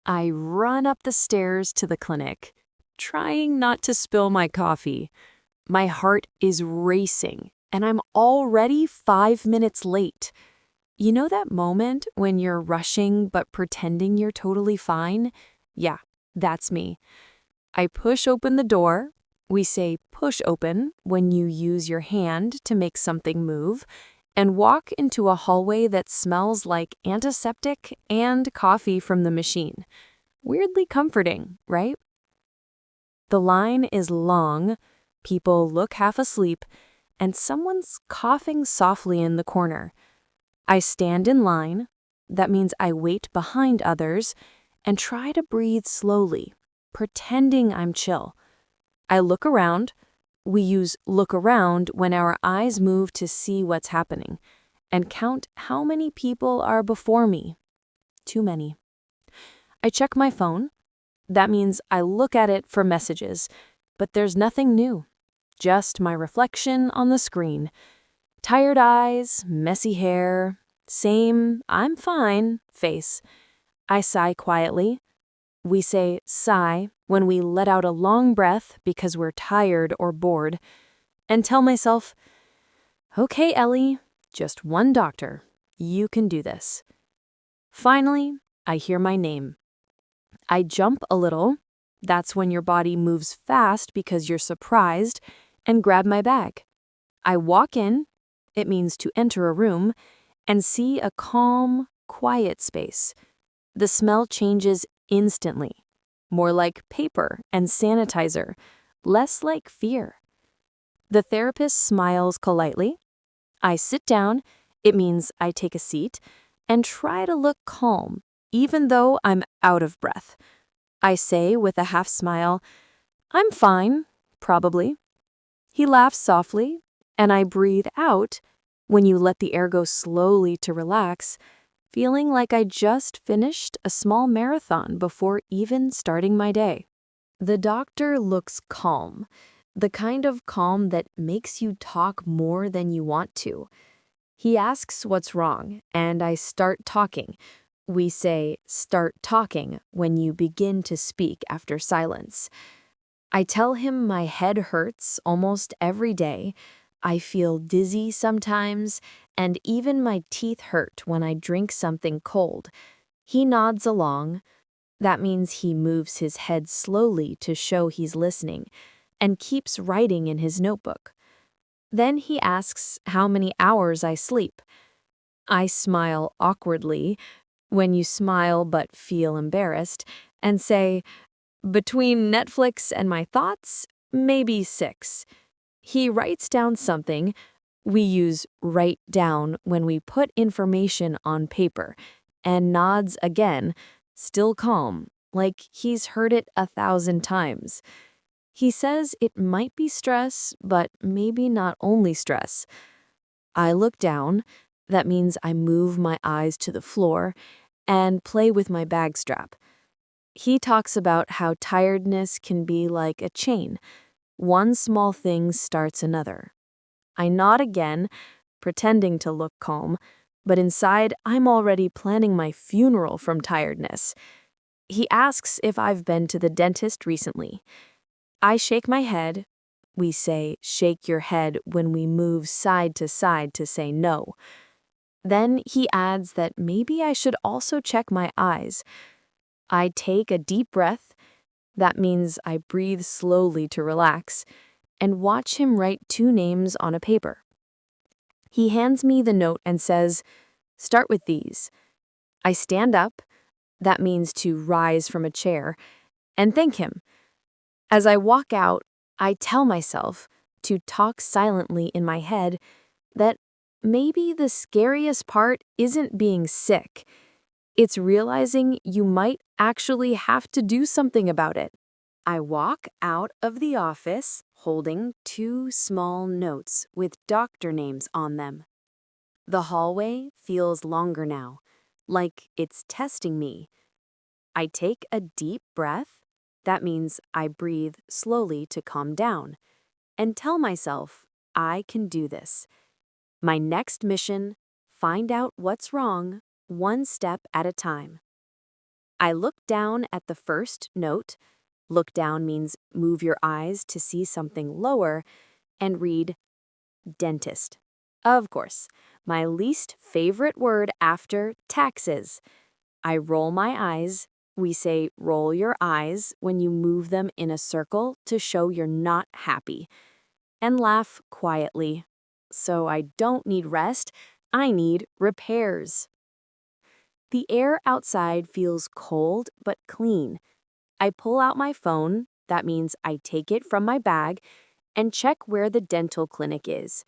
I run up the stairs to the clinic, trying not to spill my coffee. My heart is racing, and I'm already 5 minutes late. You know that moment when you're rushing but pretending you're totally fine? Yeah, that's me. I push open the door. We say push open when you use your hand to make something move, and walk into a hallway that smells like antiseptic and coffee from the machine. Weirdly comforting, right? The line is long, people look half asleep, and someone's coughing softly in the corner. I stand in line, that means I wait behind others, and try to breathe slowly, pretending I'm chill. I look around. We use look around when our eyes move to see what's happening, and count how many people are before me. Too many. I check my phone. That means I look at it for messages, but there's nothing new. Just my reflection on the screen. Tired eyes, messy hair, same "I'm fine" face. I sigh quietly. We say sigh when we let out a long breath because we're tired or bored, and tell myself, "Okay, Ellie, just one doctor. You can do this." Finally, I hear my name. I jump a little. That's when your body moves fast because you're surprised, and grab my bag. I walk in, it means to enter a room, and see a calm, quiet space. The smell changes instantly. More like paper and sanitizer, less like fear. The therapist smiles politely. I sit down, it means I take a seat, and try to look calm, even though I'm out of breath. I say with a half smile, "I'm fine, probably." He laughs softly, and I breathe out when you let the air go slowly to relax, feeling like I just finished a small marathon before even starting my day. The doctor looks calm, the kind of calm that makes you talk more than you want to. He asks what's wrong, and I start talking. We say start talking when you begin to speak after silence. I tell him my head hurts almost every day. I feel dizzy sometimes, and even my teeth hurt when I drink something cold. He nods along. That means he moves his head slowly to show he's listening, and keeps writing in his notebook. Then he asks how many hours I sleep. I smile awkwardly, when you smile but feel embarrassed, and say, "Between Netflix and my thoughts, maybe 6. He writes down something. We use write down when we put information on paper, and nods again, still calm, like he's heard it 1,000 times. He says it might be stress, but maybe not only stress. I look down. That means I move my eyes to the floor and play with my bag strap. He talks about how tiredness can be like a chain. One small thing starts another. I nod again, pretending to look calm, but inside I'm already planning my funeral from tiredness. He asks if I've been to the dentist recently. I shake my head. We say shake your head when we move side to say no. Then he adds that maybe I should also check my eyes. I take a deep breath. That means I breathe slowly to relax, and watch him write 2 names on a paper. He hands me the note and says, "Start with these." I stand up. That means to rise from a chair, and thank him. As I walk out, I tell myself to talk silently in my head that maybe the scariest part isn't being sick. It's realizing you might actually have to do something about it. I walk out of the office holding 2 small notes with doctor names on them. The hallway feels longer now, like it's testing me. I take a deep breath. That means I breathe slowly to calm down, and tell myself I can do this. My next mission: find out what's wrong, one step at a time. I look down at the first note. Look down means move your eyes to see something lower, and read dentist. Of course, my least favorite word after taxes. I roll my eyes. We say roll your eyes when you move them in a circle to show you're not happy. And laugh quietly. So I don't need rest, I need repairs. The air outside feels cold but clean. I pull out my phone, that means I take it from my bag, and check where the dental clinic is.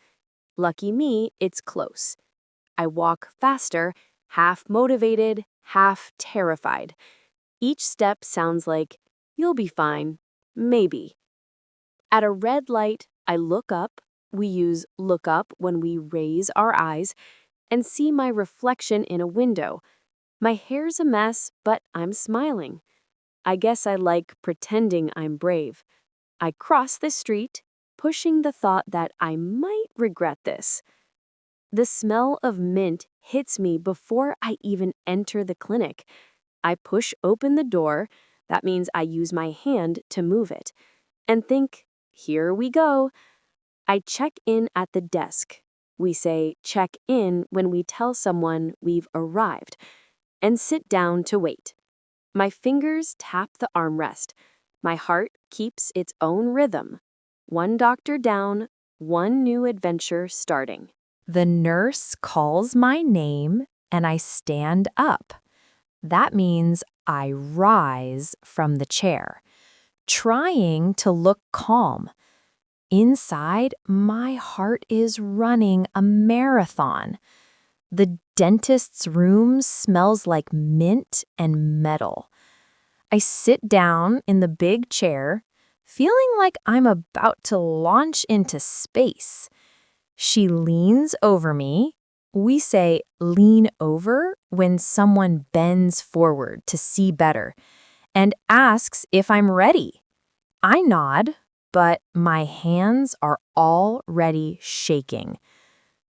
Lucky me, it's close. I walk faster, half motivated, half terrified. Each step sounds like, you'll be fine, maybe. At a red light, I look up. We use look up when we raise our eyes and see my reflection in a window. My hair's a mess, but I'm smiling. I guess I like pretending I'm brave. I cross the street, pushing the thought that I might regret this. The smell of mint hits me before I even enter the clinic. I push open the door, that means I use my hand to move it, and think, here we go. I check in at the desk. We say check in when we tell someone we've arrived, and sit down to wait. My fingers tap the armrest. My heart keeps its own rhythm. One doctor down, one new adventure starting. The nurse calls my name and I stand up. That means I rise from the chair, trying to look calm. Inside, my heart is running a marathon. The dentist's room smells like mint and metal. I sit down in the big chair, feeling like I'm about to launch into space. She leans over me. We say lean over when someone bends forward to see better, and asks if I'm ready. I nod, but my hands are already shaking.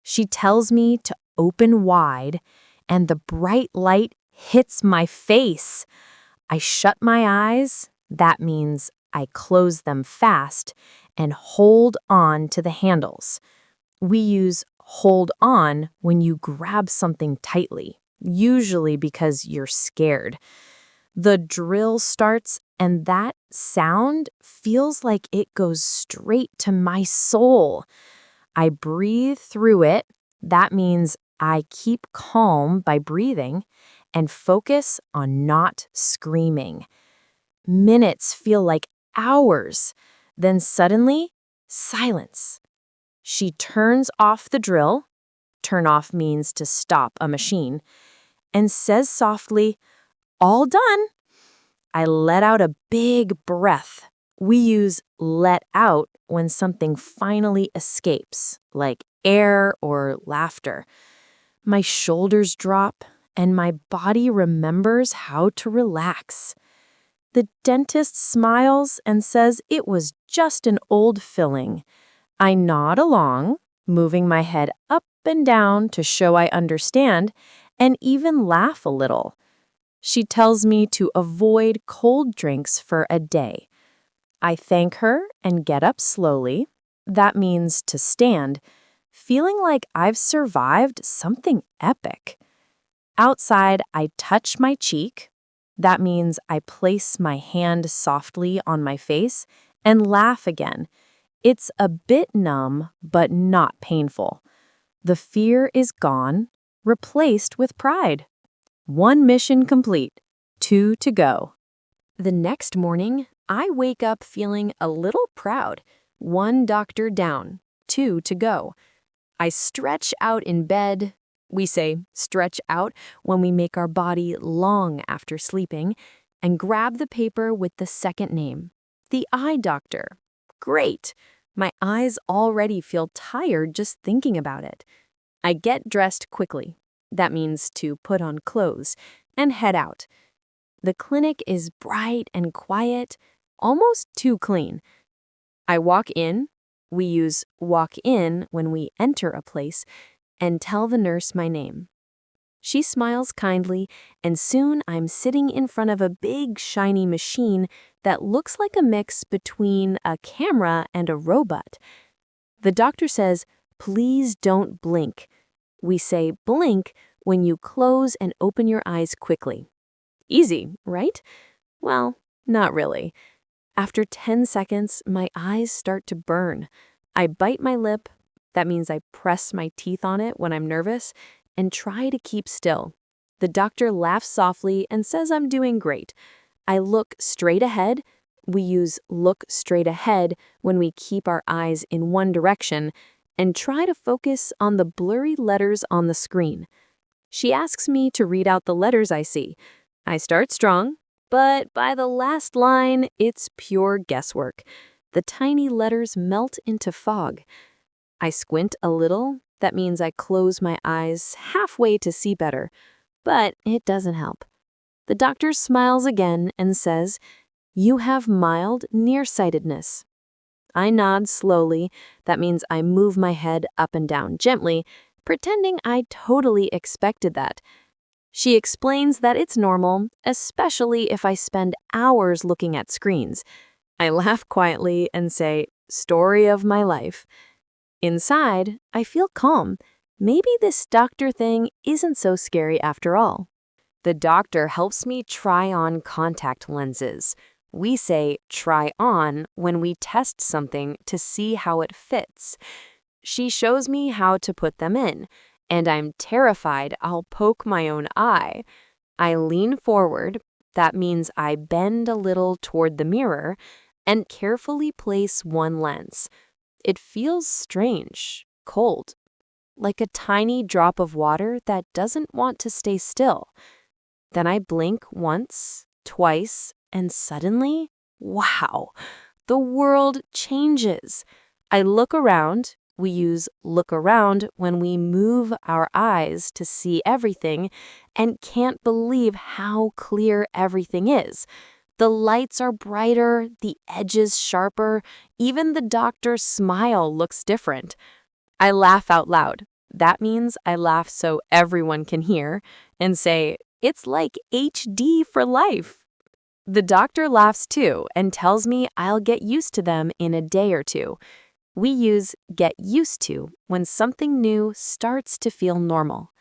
She tells me to open wide, and the bright light hits my face. I shut my eyes. That means I close them fast and hold on to the handles. We use hold on when you grab something tightly, usually because you're scared. The drill starts, and that sound feels like it goes straight to my soul. I breathe through it. That means I keep calm by breathing and focus on not screaming. Minutes feel like hours. Then suddenly, silence. She turns off the drill. Turn off means to stop a machine. And says softly, all done. I let out a big breath. We use let out when something finally escapes, like air or laughter. My shoulders drop, and my body remembers how to relax. The dentist smiles and says it was just an old filling. I nod along, moving my head up and down to show I understand, and even laugh a little. She tells me to avoid cold drinks for a day. I thank her and get up slowly. That means to stand, feeling like I've survived something epic. Outside, I touch my cheek. That means I place my hand softly on my face and laugh again. It's a bit numb, but not painful. The fear is gone, replaced with pride. One mission complete, 2 to go. The next morning, I wake up feeling a little proud. 1 doctor down, 2 to go. I stretch out in bed. We say stretch out when we make our body long after sleeping, and grab the paper with the second name. The eye doctor. Great! My eyes already feel tired just thinking about it. I get dressed quickly. That means to put on clothes and head out. The clinic is bright and quiet, almost too clean. I walk in. We use walk in when we enter a place, and tell the nurse my name. She smiles kindly, and soon I'm sitting in front of a big, shiny machine that looks like a mix between a camera and a robot. The doctor says, "Please don't blink." We say blink when you close and open your eyes quickly. Easy, right? Well, not really. After 10 seconds, my eyes start to burn. I bite my lip, that means I press my teeth on it when I'm nervous, and try to keep still. The doctor laughs softly and says I'm doing great. I look straight ahead. We use look straight ahead when we keep our eyes in one direction and try to focus on the blurry letters on the screen. She asks me to read out the letters I see. I start strong, but by the last line, it's pure guesswork. The tiny letters melt into fog. I squint a little. That means I close my eyes halfway to see better, but it doesn't help. The doctor smiles again and says, "You have mild nearsightedness." I nod slowly. That means I move my head up and down gently, pretending I totally expected that. She explains that it's normal, especially if I spend hours looking at screens. I laugh quietly and say, "Story of my life." Inside, I feel calm. Maybe this doctor thing isn't so scary after all. The doctor helps me try on contact lenses. We say try on when we test something to see how it fits. She shows me how to put them in, and I'm terrified I'll poke my own eye. I lean forward, that means I bend a little toward the mirror, and carefully place one lens. It feels strange, cold, like a tiny drop of water that doesn't want to stay still. Then I blink once, twice, and suddenly, wow, the world changes. I look around. We use look around when we move our eyes to see everything and can't believe how clear everything is. The lights are brighter, the edges sharper, even the doctor's smile looks different. I laugh out loud. That means I laugh so everyone can hear and say, "It's like HD for life." The doctor laughs too and tells me I'll get used to them in a day or two. We use get used to when something new starts to feel normal.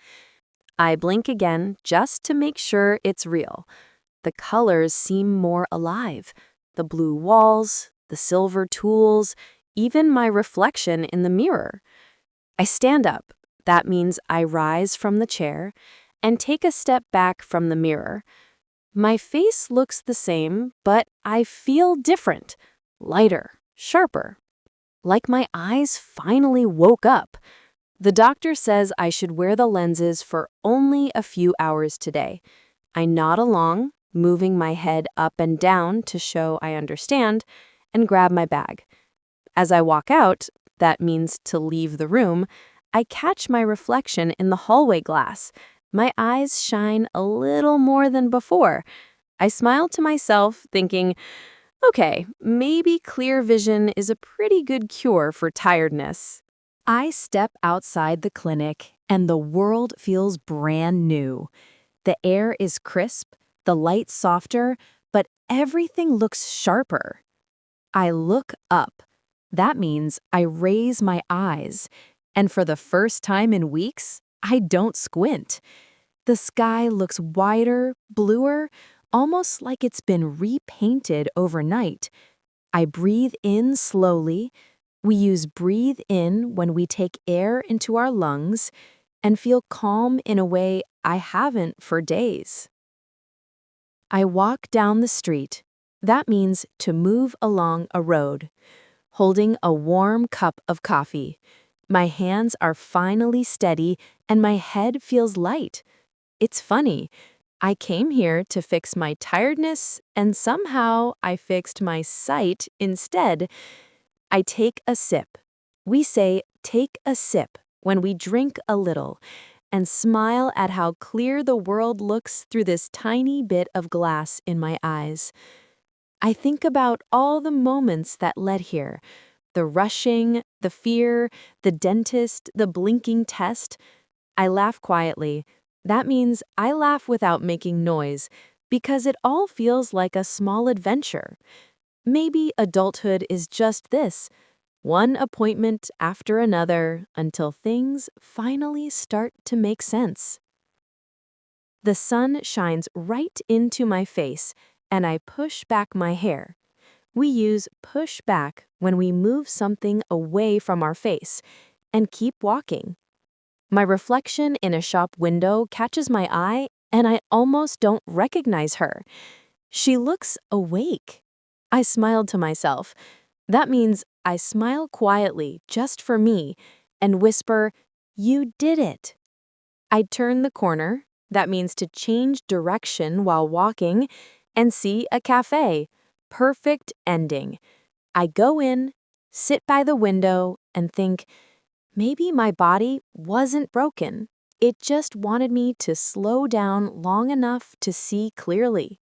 I blink again just to make sure it's real. The colors seem more alive. The blue walls, the silver tools, even my reflection in the mirror. I stand up. That means I rise from the chair and take a step back from the mirror. My face looks the same, but I feel different, lighter, sharper. Like my eyes finally woke up. The doctor says I should wear the lenses for only a few hours today. I nod along, moving my head up and down to show I understand, and grab my bag. As I walk out, that means to leave the room, I catch my reflection in the hallway glass. My eyes shine a little more than before. I smile to myself, thinking, okay, maybe clear vision is a pretty good cure for tiredness. I step outside the clinic, and the world feels brand new. The air is crisp, the light softer, but everything looks sharper. I look up. That means I raise my eyes, and for the first time in weeks, I don't squint. The sky looks wider, bluer, almost like it's been repainted overnight. I breathe in slowly. We use breathe in when we take air into our lungs and feel calm in a way I haven't for days. I walk down the street. That means to move along a road, holding a warm cup of coffee. My hands are finally steady and my head feels light. It's funny. I came here to fix my tiredness and somehow I fixed my sight instead. I take a sip. We say take a sip when we drink a little and smile at how clear the world looks through this tiny bit of glass in my eyes. I think about all the moments that led here. The rushing, the fear, the dentist, the blinking test. I laugh quietly. That means I laugh without making noise because it all feels like a small adventure. Maybe adulthood is just this, one appointment after another until things finally start to make sense. The sun shines right into my face, and I push back my hair. We use push back when we move something away from our face and keep walking. My reflection in a shop window catches my eye, and I almost don't recognize her. She looks awake. I smiled to myself. That means I smile quietly just for me and whisper, "You did it." I turn the corner, that means to change direction while walking, and see a cafe. Perfect ending. I go in, sit by the window, and think, maybe my body wasn't broken. It just wanted me to slow down long enough to see clearly.